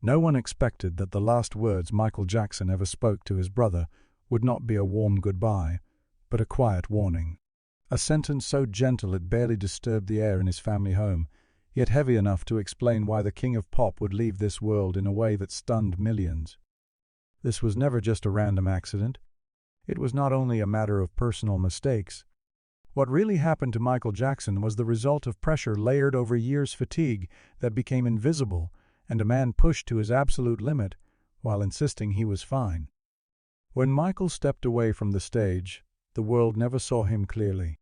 No one expected that the last words Michael Jackson ever spoke to his brother would not be a warm goodbye, but a quiet warning. A sentence so gentle it barely disturbed the air in his family home, yet heavy enough to explain why the king of pop would leave this world in a way that stunned millions. This was never just a random accident. It was not only a matter of personal mistakes. What really happened to Michael Jackson was the result of pressure layered over years' fatigue that became invisible, and a man pushed to his absolute limit while insisting he was fine. When Michael stepped away from the stage, the world never saw him clearly.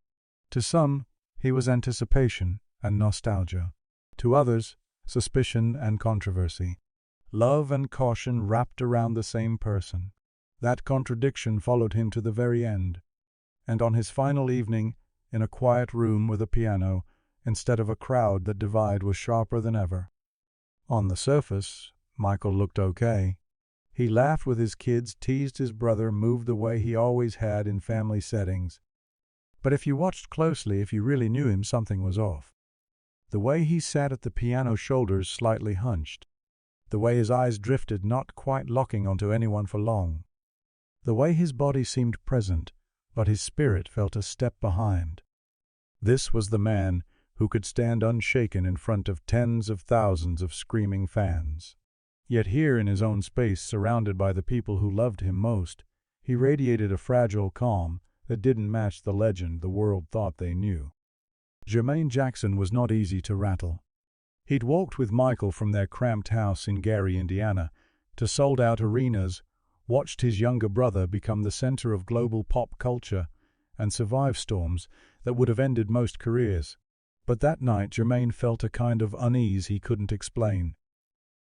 To some, he was anticipation and nostalgia. To others, suspicion and controversy. Love and caution wrapped around the same person. That contradiction followed him to the very end. And on his final evening, in a quiet room with a piano, instead of a crowd, that divide was sharper than ever. On the surface, Michael looked okay. He laughed with his kids, teased his brother, moved the way he always had in family settings. But if you watched closely, if you really knew him, something was off. The way he sat at the piano, shoulders slightly hunched. The way his eyes drifted, not quite locking onto anyone for long. The way his body seemed present, but his spirit felt a step behind. This was the man who could stand unshaken in front of tens of thousands of screaming fans. Yet here in his own space, surrounded by the people who loved him most, he radiated a fragile calm that didn't match the legend the world thought they knew. Jermaine Jackson was not easy to rattle. He'd walked with Michael from their cramped house in Gary, Indiana, to sold-out arenas, watched his younger brother become the center of global pop culture, and survive storms that would have ended most careers. But that night Jermaine felt a kind of unease he couldn't explain.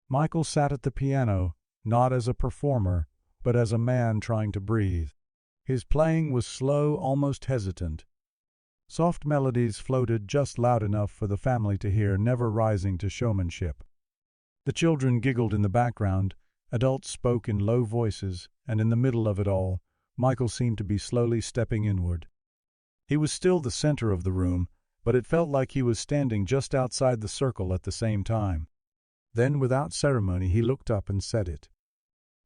Michael sat at the piano, not as a performer, but as a man trying to breathe. His playing was slow, almost hesitant. Soft melodies floated just loud enough for the family to hear, never rising to showmanship. The children giggled in the background, adults spoke in low voices, and in the middle of it all, Michael seemed to be slowly stepping inward. He was still the center of the room, but it felt like he was standing just outside the circle at the same time. Then, without ceremony, he looked up and said it.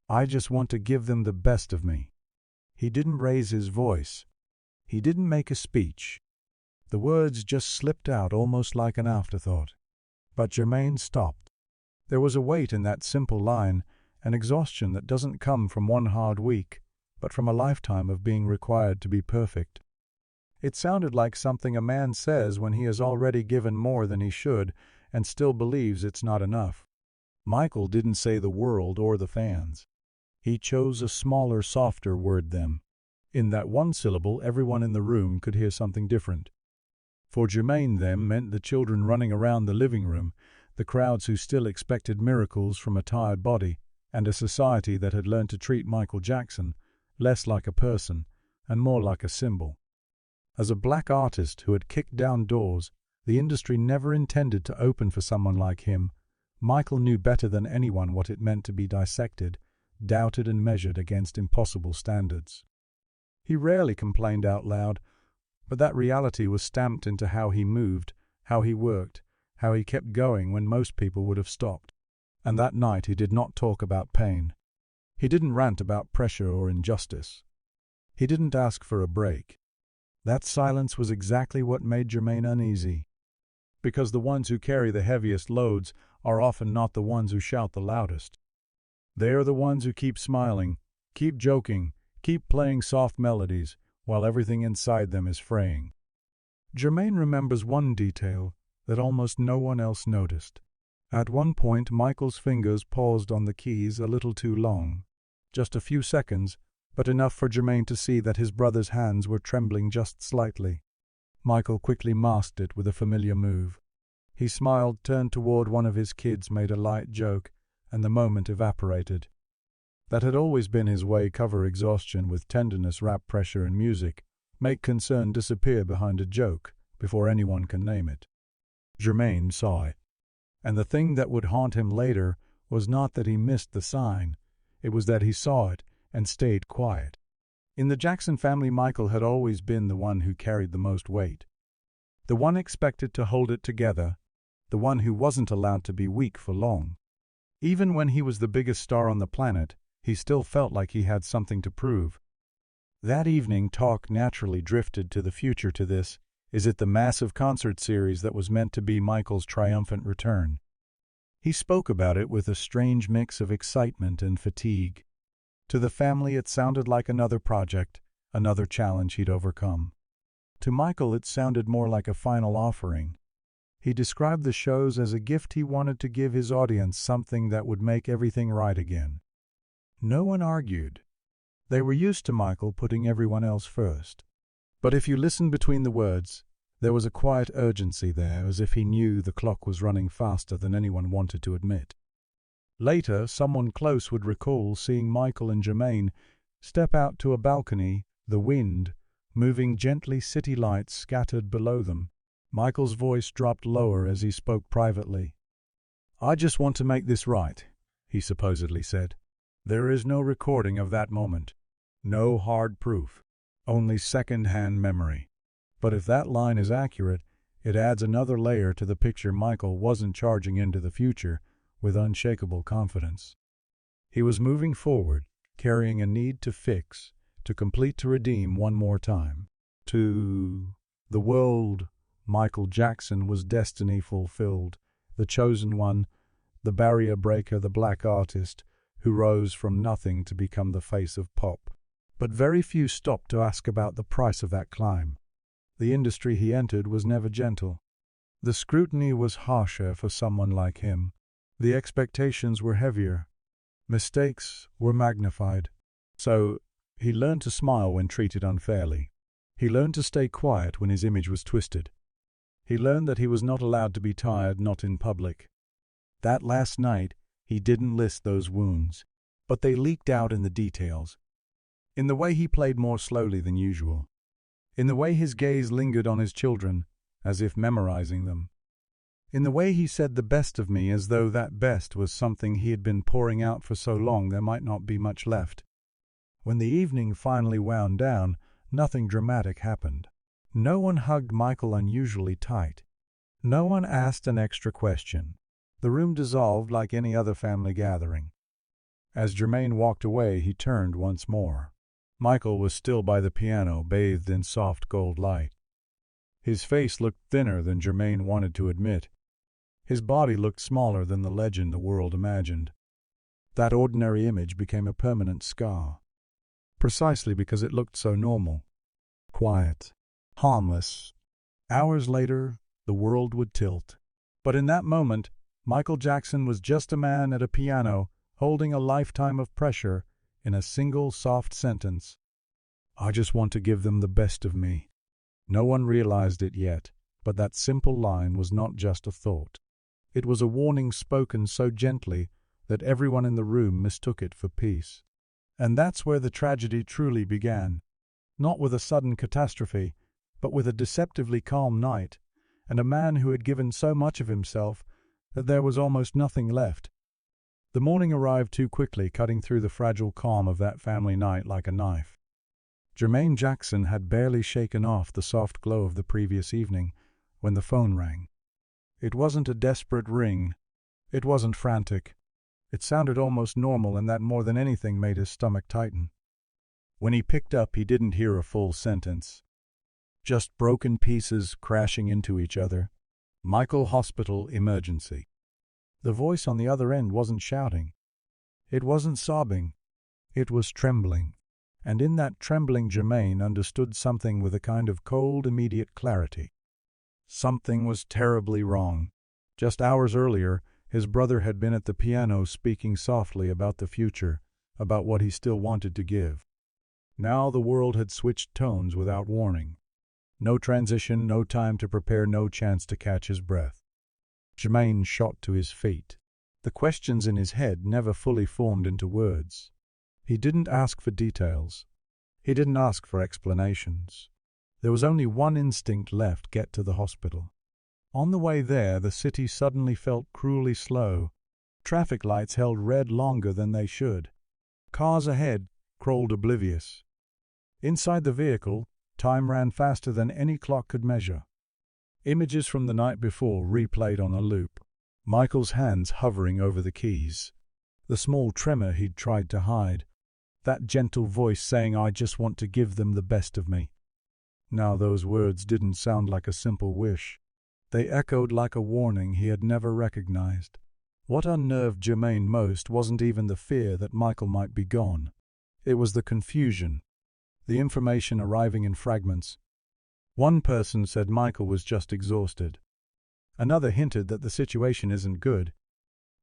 "I just want to give them the best of me." He didn't raise his voice. He didn't make a speech. The words just slipped out almost like an afterthought. But Jermaine stopped. There was a weight in that simple line, an exhaustion that doesn't come from one hard week, but from a lifetime of being required to be perfect. It sounded like something a man says when he has already given more than he should and still believes it's not enough. Michael didn't say the world or the fans. He chose a smaller, softer word "them." In that one syllable, everyone in the room could hear something different. For Jermaine, "them" meant the children running around the living room, the crowds who still expected miracles from a tired body, and a society that had learned to treat Michael Jackson less like a person and more like a symbol. As a black artist who had kicked down doors the industry never intended to open for someone like him, Michael knew better than anyone what it meant to be dissected, doubted and measured against impossible standards. He rarely complained out loud, but that reality was stamped into how he moved, how he worked, how he kept going when most people would have stopped. And that night he did not talk about pain. He didn't rant about pressure or injustice. He didn't ask for a break. That silence was exactly what made Jermaine uneasy. Because the ones who carry the heaviest loads are often not the ones who shout the loudest. They are the ones who keep smiling, keep joking, keep playing soft melodies, while everything inside them is fraying. Jermaine remembers one detail that almost no one else noticed. At one point, Michael's fingers paused on the keys a little too long. Just a few seconds, but enough for Jermaine to see that his brother's hands were trembling just slightly. Michael quickly masked it with a familiar move. He smiled, turned toward one of his kids, made a light joke, and the moment evaporated. That had always been his way: cover exhaustion with tenderness, wrap pressure in music, make concern disappear behind a joke before anyone can name it. Jermaine saw it. And the thing that would haunt him later was not that he missed the sign, it was that he saw it and stayed quiet. In the Jackson family, Michael had always been the one who carried the most weight. The one expected to hold it together, the one who wasn't allowed to be weak for long. Even when he was the biggest star on the planet, he still felt like he had something to prove. That evening, talk naturally drifted to the future. To this, is it the massive concert series that was meant to be Michael's triumphant return? He spoke about it with a strange mix of excitement and fatigue. To the family it sounded like another project, another challenge he'd overcome. To Michael it sounded more like a final offering. He described the shows as a gift he wanted to give his audience, something that would make everything right again. No one argued. They were used to Michael putting everyone else first. But if you listened between the words, there was a quiet urgency there, as if he knew the clock was running faster than anyone wanted to admit. Later, someone close would recall seeing Michael and Jermaine step out to a balcony, the wind moving gently, city lights scattered below them. Michael's voice dropped lower as he spoke privately. "I just want to make this right," he supposedly said. There is no recording of that moment. No hard proof. Only second-hand memory. But if that line is accurate, it adds another layer to the picture. Michael wasn't charging into the future with unshakable confidence. He was moving forward, carrying a need to fix, to complete, to redeem one more time. To the world, Michael Jackson was destiny fulfilled, the chosen one, the barrier breaker, the black artist who rose from nothing to become the face of pop. But very few stopped to ask about the price of that climb. The industry he entered was never gentle. The scrutiny was harsher for someone like him. The expectations were heavier. Mistakes were magnified. So he learned to smile when treated unfairly. He learned to stay quiet when his image was twisted. He learned that he was not allowed to be tired, not in public. That last night, he didn't list those wounds, but they leaked out in the details. In the way he played more slowly than usual. In the way his gaze lingered on his children, as if memorizing them. In the way he said "the best of me," as though that best was something he had been pouring out for so long there might not be much left. When the evening finally wound down, nothing dramatic happened. No one hugged Michael unusually tight. No one asked an extra question. The room dissolved like any other family gathering. As Jermaine walked away, he turned once more. Michael was still by the piano, bathed in soft gold light. His face looked thinner than Jermaine wanted to admit. His body looked smaller than the legend the world imagined. That ordinary image became a permanent scar, precisely because it looked so normal, quiet, harmless. Hours later, the world would tilt. But in that moment, Michael Jackson was just a man at a piano, holding a lifetime of pressure in a single soft sentence. "I just want to give them the best of me." No one realized it yet, but that simple line was not just a thought. It was a warning spoken so gently that everyone in the room mistook it for peace. And that's where the tragedy truly began. Not with a sudden catastrophe, but with a deceptively calm night, and a man who had given so much of himself that there was almost nothing left. The morning arrived too quickly, cutting through the fragile calm of that family night like a knife. Jermaine Jackson had barely shaken off the soft glow of the previous evening when the phone rang. It wasn't a desperate ring. It wasn't frantic. It sounded almost normal, and that more than anything made his stomach tighten. When he picked up, he didn't hear a full sentence. Just broken pieces crashing into each other. "Michael Hospital Emergency." The voice on the other end wasn't shouting. It wasn't sobbing. It was trembling. And in that trembling, Jermaine understood something with a kind of cold, immediate clarity. Something was terribly wrong. Just hours earlier, his brother had been at the piano speaking softly about the future, about what he still wanted to give. Now the world had switched tones without warning. No transition, no time to prepare, no chance to catch his breath. Jermaine shot to his feet. The questions in his head never fully formed into words. He didn't ask for details. He didn't ask for explanations. There was only one instinct left: get to the hospital. On the way there, the city suddenly felt cruelly slow. Traffic lights held red longer than they should. Cars ahead crawled oblivious. Inside the vehicle, time ran faster than any clock could measure. Images from the night before replayed on a loop. Michael's hands hovering over the keys. the small tremor he'd tried to hide, that gentle voice saying, "I just want to give them the best of me." Now those words didn't sound like a simple wish. They echoed like a warning he had never recognized. What unnerved Jermaine most wasn't even the fear that Michael might be gone. It was the confusion, the information arriving in fragments. One person said Michael was just exhausted. Another hinted that the situation isn't good.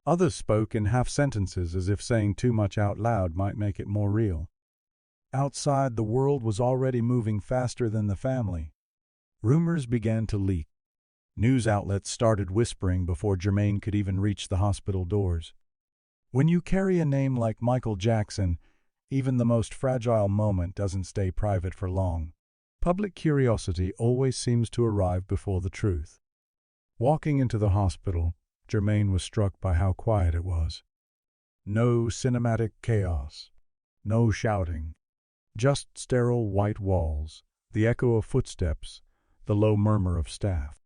Others spoke in half sentences as if saying too much out loud might make it more real. Outside, the world was already moving faster than the family. Rumors began to leak. News outlets started whispering before Jermaine could even reach the hospital doors. When you carry a name like Michael Jackson, even the most fragile moment doesn't stay private for long. Public curiosity always seems to arrive before the truth. Walking into the hospital, Jermaine was struck by how quiet it was. No cinematic chaos, no shouting, just sterile white walls, the echo of footsteps, the low murmur of staff.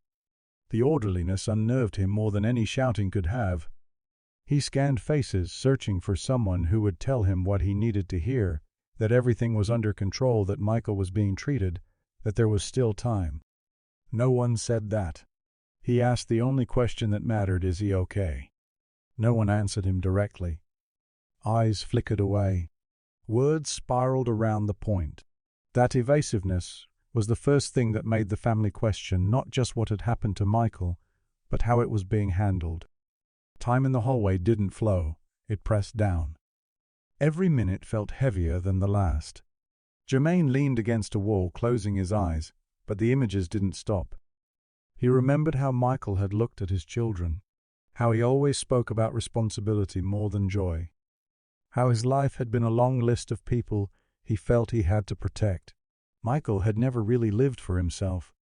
The orderliness unnerved him more than any shouting could have. He scanned faces, searching for someone who would tell him what he needed to hear, that everything was under control, that Michael was being treated, that there was still time. No one said that. He asked the only question that mattered, "Is he okay?" No one answered him directly. Eyes flickered away. Words spiraled around the point. That evasiveness was the first thing that made the family question not just what had happened to Michael, but how it was being handled. Time in the hallway didn't flow, it pressed down. Every minute felt heavier than the last. Jermaine leaned against a wall, closing his eyes, but the images didn't stop. He remembered how Michael had looked at his children, how he always spoke about responsibility more than joy, how his life had been a long list of people he felt he had to protect. Michael had never really lived for himself.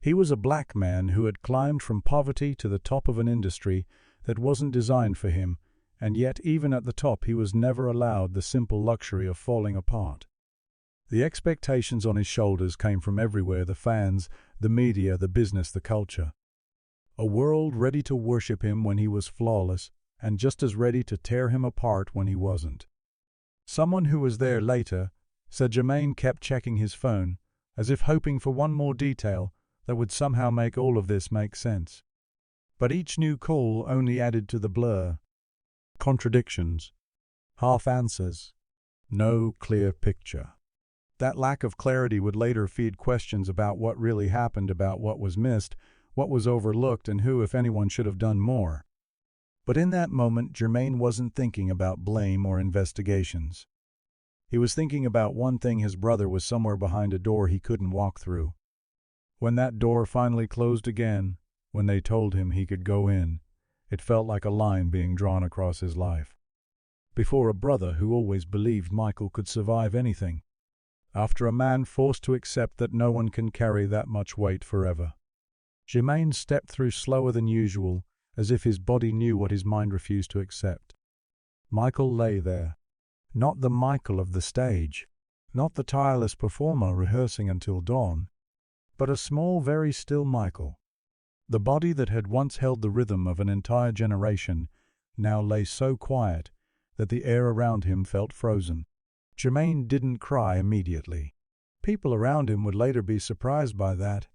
He was a black man who had climbed from poverty to the top of an industry that wasn't designed for him, and yet even at the top he was never allowed the simple luxury of falling apart. The expectations on his shoulders came from everywhere: the fans, the media, the business, the culture. A world ready to worship him when he was flawless, and just as ready to tear him apart when he wasn't. Someone who was there later said Jermaine kept checking his phone, as if hoping for one more detail that would somehow make all of this make sense. But each new call only added to the blur. Contradictions, half answers, no clear picture. That lack of clarity would later feed questions about what really happened, about what was missed, what was overlooked, and who, if anyone, should have done more. But in that moment, Jermaine wasn't thinking about blame or investigations. He was thinking about one thing: his brother was somewhere behind a door he couldn't walk through. When that door finally closed again, when they told him he could go in, it felt like a line being drawn across his life. Before a brother who always believed Michael could survive anything. After a man forced to accept that no one can carry that much weight forever. Jermaine stepped through slower than usual, as if his body knew what his mind refused to accept. Michael lay there. Not the Michael of the stage, not the tireless performer rehearsing until dawn, but a small, very still Michael. The body that had once held the rhythm of an entire generation now lay so quiet that the air around him felt frozen. Jermaine didn't cry immediately. People around him would later be surprised by that.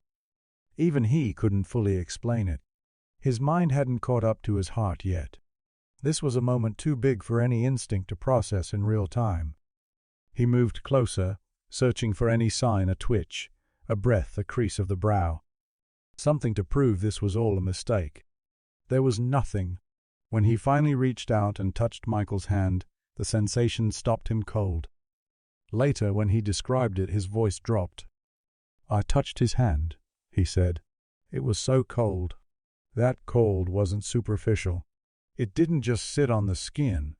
Even he couldn't fully explain it. His mind hadn't caught up to his heart yet. This was a moment too big for any instinct to process in real time. He moved closer, searching for any sign: a twitch, a breath, a crease of the brow. Something to prove this was all a mistake. There was nothing. When he finally reached out and touched Michael's hand, the sensation stopped him cold. Later, when he described it, his voice dropped. "I touched his hand," he said. "It was so cold. That cold wasn't superficial. It didn't just sit on the skin.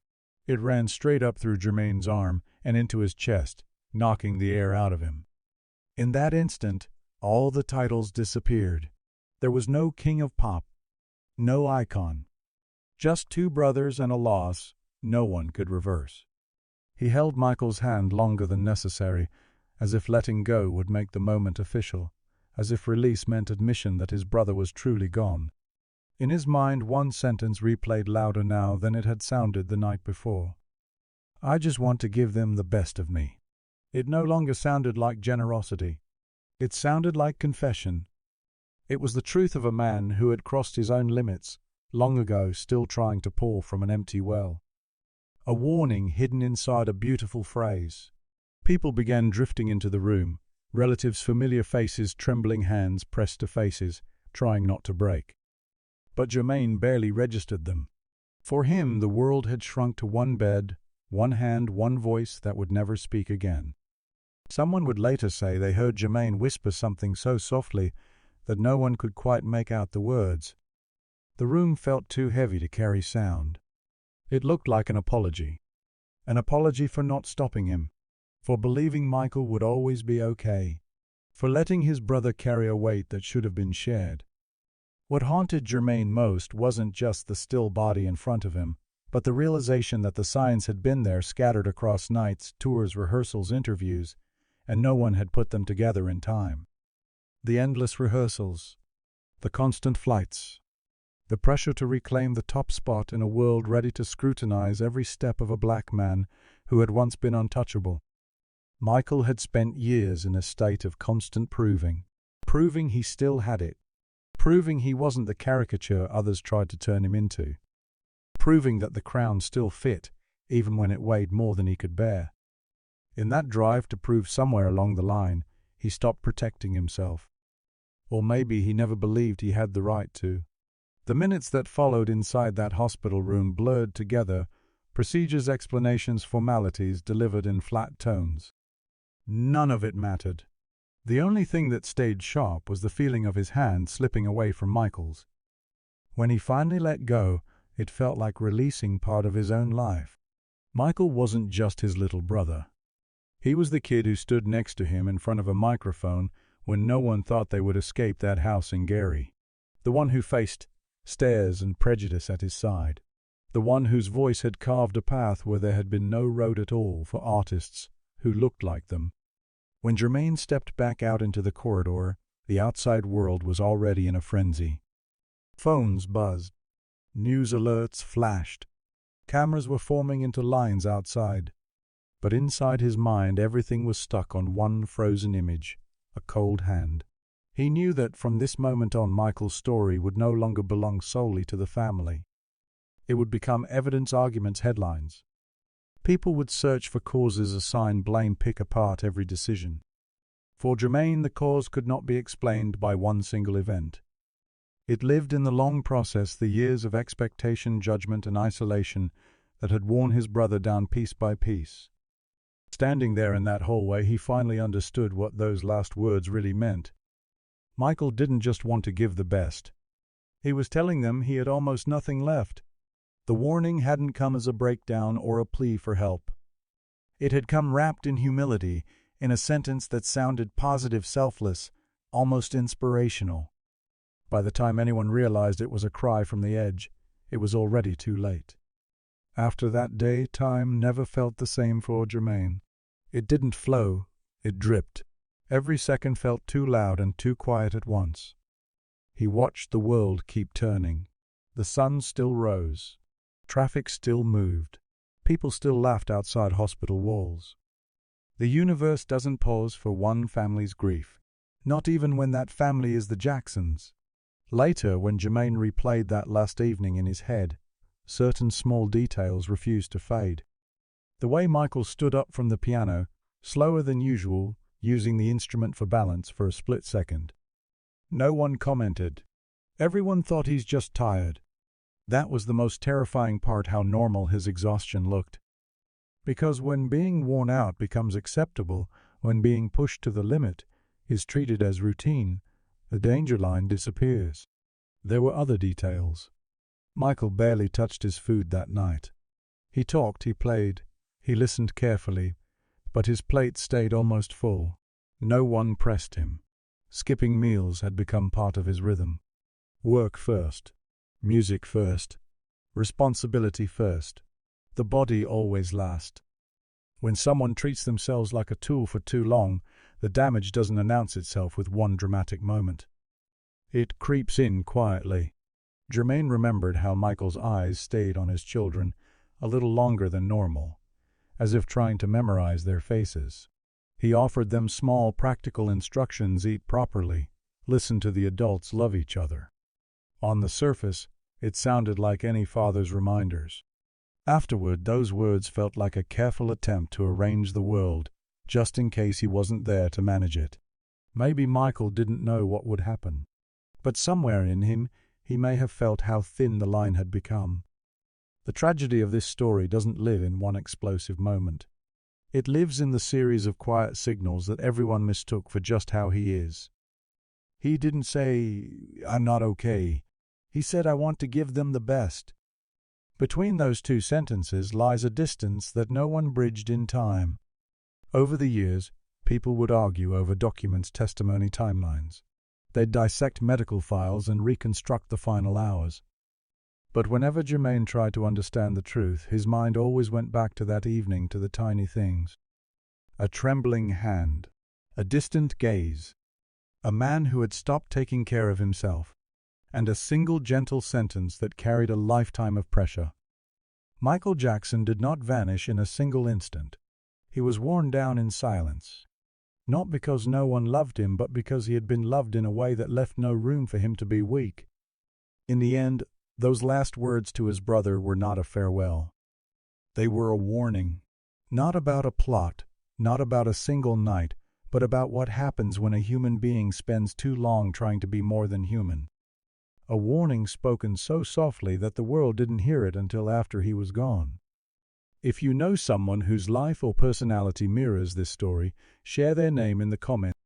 It ran straight up through Jermaine's arm and into his chest, knocking the air out of him." In that instant, all the titles disappeared. There was no king of pop, no icon. Just two brothers and a loss no one could reverse. He held Michael's hand longer than necessary, as if letting go would make the moment official, as if release meant admission that his brother was truly gone. In his mind, one sentence replayed louder now than it had sounded the night before. I just want to give them the best of me. It no longer sounded like generosity. It sounded like confession. It was the truth of a man who had crossed his own limits, long ago, still trying to pour from an empty well. A warning hidden inside a beautiful phrase. People began drifting into the room, relatives' familiar faces, trembling hands pressed to faces, trying not to break. But Germain barely registered them. For him, the world had shrunk to one bed, one hand, one voice that would never speak again. Someone would later say they heard Germain whisper something so softly that no one could quite make out the words. The room felt too heavy to carry sound. It looked like an apology for not stopping him, for believing Michael would always be okay, for letting his brother carry a weight that should have been shared. What haunted Germain most wasn't just the still body in front of him, but the realization that the signs had been there, scattered across nights, tours, rehearsals, interviews, and no one had put them together in time. The endless rehearsals, the constant flights, the pressure to reclaim the top spot in a world ready to scrutinize every step of a black man who had once been untouchable. Michael had spent years in a state of constant proving he still had it, proving he wasn't the caricature others tried to turn him into, proving that the crown still fit, even when it weighed more than he could bear. In that drive to prove, somewhere along the line, he stopped protecting himself. Or maybe he never believed he had the right to. The minutes that followed inside that hospital room blurred together, procedures, explanations, formalities delivered in flat tones. None of it mattered. The only thing that stayed sharp was the feeling of his hand slipping away from Michael's. When he finally let go, it felt like releasing part of his own life. Michael wasn't just his little brother. He was the kid who stood next to him in front of a microphone when no one thought they would escape that house in Gary. The one who faced stares and prejudice at his side. The one whose voice had carved a path where there had been no road at all for artists who looked like them. When Germain stepped back out into the corridor, the outside world was already in a frenzy. Phones buzzed. News alerts flashed. Cameras were forming into lines outside. But inside his mind, everything was stuck on one frozen image, a cold hand. He knew that from this moment on, Michael's story would no longer belong solely to the family. It would become evidence, arguments, headlines. People would search for causes, assign blame, pick apart every decision. For Germain, the cause could not be explained by one single event. It lived in the long process, the years of expectation, judgment, and isolation that had worn his brother down piece by piece. Standing there in that hallway, he finally understood what those last words really meant. Michael didn't just want to give the best. He was telling them he had almost nothing left. The warning hadn't come as a breakdown or a plea for help. It had come wrapped in humility, in a sentence that sounded positive, selfless, almost inspirational. By the time anyone realized it was a cry from the edge, it was already too late. After that day, time never felt the same for Germain. It didn't flow, it dripped. Every second felt too loud and too quiet at once. He watched the world keep turning. The sun still rose. Traffic still moved. People still laughed outside hospital walls. The universe doesn't pause for one family's grief, not even when that family is the Jacksons. Later, when Germain replayed that last evening in his head, certain small details refused to fade. The way Michael stood up from the piano, slower than usual, using the instrument for balance for a split second. No one commented. Everyone thought he's just tired. That was the most terrifying part, how normal his exhaustion looked. Because when being worn out becomes acceptable, when being pushed to the limit is treated as routine, the danger line disappears. There were other details. Michael barely touched his food that night. He talked, he played, he listened carefully, but his plate stayed almost full. No one pressed him. Skipping meals had become part of his rhythm. Work first, music first, responsibility first. The body always last. When someone treats themselves like a tool for too long, the damage doesn't announce itself with one dramatic moment. It creeps in quietly. Germain remembered how Michael's eyes stayed on his children a little longer than normal, as if trying to memorize their faces. He offered them small, practical instructions: eat properly, listen to the adults, love each other. On the surface, it sounded like any father's reminders. Afterward, those words felt like a careful attempt to arrange the world, just in case he wasn't there to manage it. Maybe Michael didn't know what would happen, but somewhere in him, he may have felt how thin the line had become. The tragedy of this story doesn't live in one explosive moment. It lives in the series of quiet signals that everyone mistook for just how he is. He didn't say, "I'm not okay." He said, "I want to give them the best." Between those two sentences lies a distance that no one bridged in time. Over the years, people would argue over documents, testimony, timelines. They'd dissect medical files and reconstruct the final hours. But whenever Germain tried to understand the truth, his mind always went back to that evening, to the tiny things. A trembling hand, a distant gaze, a man who had stopped taking care of himself, and a single gentle sentence that carried a lifetime of pressure. Michael Jackson did not vanish in a single instant. He was worn down in silence, not because no one loved him, but because he had been loved in a way that left no room for him to be weak. In the end, those last words to his brother were not a farewell. They were a warning, not about a plot, not about a single night, but about what happens when a human being spends too long trying to be more than human. A warning spoken so softly that the world didn't hear it until after he was gone. If you know someone whose life or personality mirrors this story, share their name in the comments.